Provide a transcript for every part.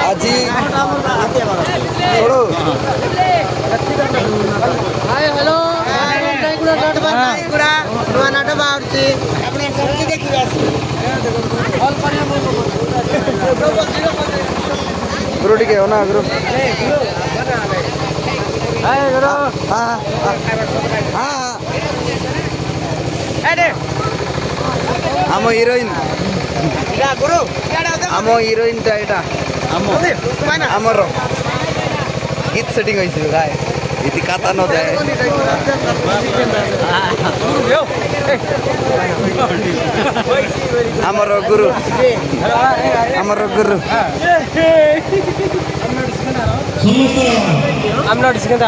আজি hi hello नुआ नाट बाहर गुरु टिके हो ना गुरु हाय गुरु हाँ हाँ आम हिरोइन आम हिरोइन टा एटा आमर गीत सेटिंग होइछ गाय इति काता न जाए आमर गुरु I'm not discussing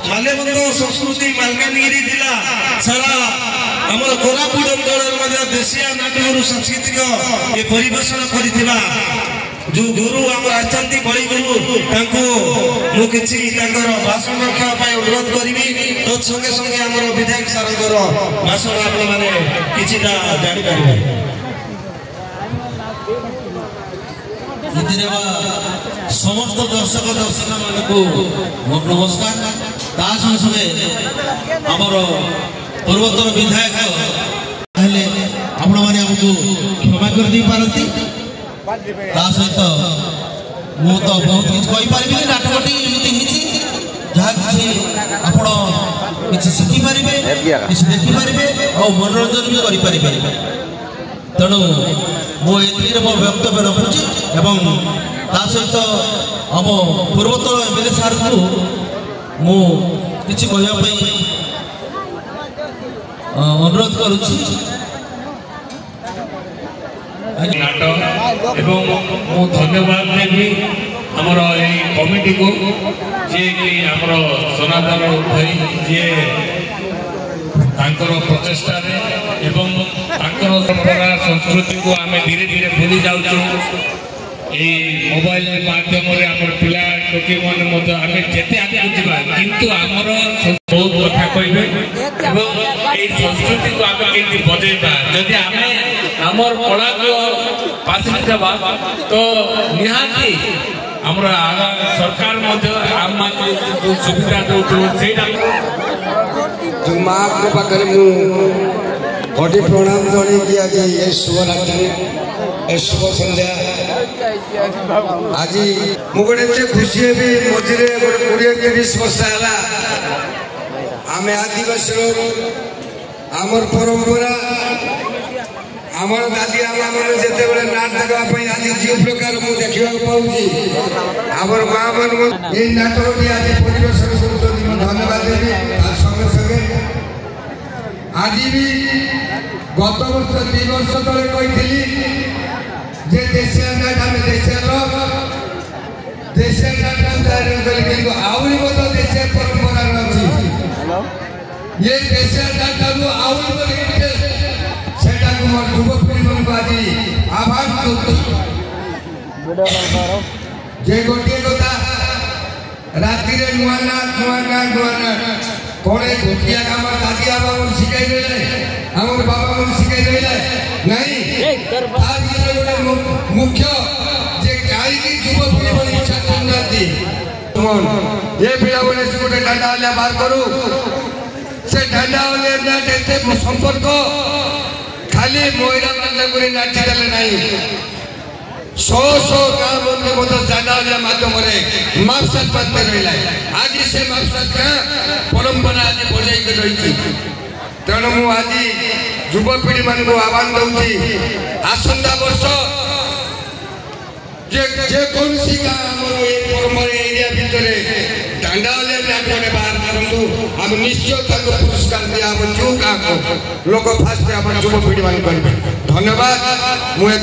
माल्यबंध संस्कृति मालकानगिरी जिला सारा आमर कोरापुट अंचल देशिया नाटक सांस्कृतिक ये परिवेशन कर जो गुरु आम आसती बड़ी गुरु मुझे भाषण रखा अनुरोध करी तत्संगे संगे आम विधायक सार भाषण आपने कि जापर समस्त दर्शक दर्शक मान नमस्कार संगे आमर पूर्वोत्तर विधायक आपण मैंने आमको क्षमा कर दी पारती सहित मु तो बहुत किसी कहीपरि नाटकटी एमती जहाँ किसी शिखिपारे किसी देखिपारे और मनोरंजन भी करें तेणु मुझे मो वक्तव्य रखुची एवं सहित आम पूर्वोत्तर एमएलए सार को मुझे कहवाई अनुरोध करुच्ची नाटक एवं मु धन्यवाद देवी आमर कमिटी को जी कि आमर सनातन भाई जी प्रचेषा एवं परंपरा संस्कृति को आम धीरे धीरे भूली जाऊँ मोबाइल माध्यम पिला टोकी मैंने जिते आगे जावा किंतु आमर बहुत कथा कहे संस्कृति को आम के बजेबा जदि आम आमर कला को पासी देवा तो निहाती आमर सरकार आम मान सुविधा जो माँ को पाखे मुझे प्रणाम जन कि आज ये शुभ रात्रि ए शुभ संध्या आज मुझे खुशी है मझे गोटे 20-30 वर्ष है आम आदिवासी लोग आमर परंपरा आमर दादी आमा मैंने जिते बड़े नाट देखापी आज जो प्रकार मुझे देखा पाऊँ आमर माँ मान ये नाटक आज परिवेशन कर धन्यवाद देवी संगे संगे आज भी गत वर्ष 2 वर्ष तले कही जे देशिया नाट आम देशिया लोग देशिया नाट आहरी मत देशिया परंपरा अच्छी ये देशिया नाट आहरी मोर युवपीढ़ी मन को आज आह्वान जे गोटे कथा राति नुआ नाट कौन धोतिया काम दादी आबा मन शिखाई देले आम बाबा मन शिखाई देले नहीं आज ये गोटे मुख्य जे कहीं युवपीढ़ी मन इच्छा करती ये पिला बोले से गोटे डांडा वाला बार करू से डांडा वाले नाट एते संपर्क खाली महिला मान नाची देले नहीं 100 गाँव बंधु मत जाना मध्यम मापसात बांधते रहा आज से मापसात का परंपरा आज बजाई रही तेणु मुझे युवपीढ़ी मान आह्वान दूसरी आसंता वर्ष जेकोसी एरिया भितर डांडा नाटक बाहर करूँ आम निश्चय पुरस्कार दिया जो लोक फास्ट युवपीढ़ी मान धन्यवाद मुझे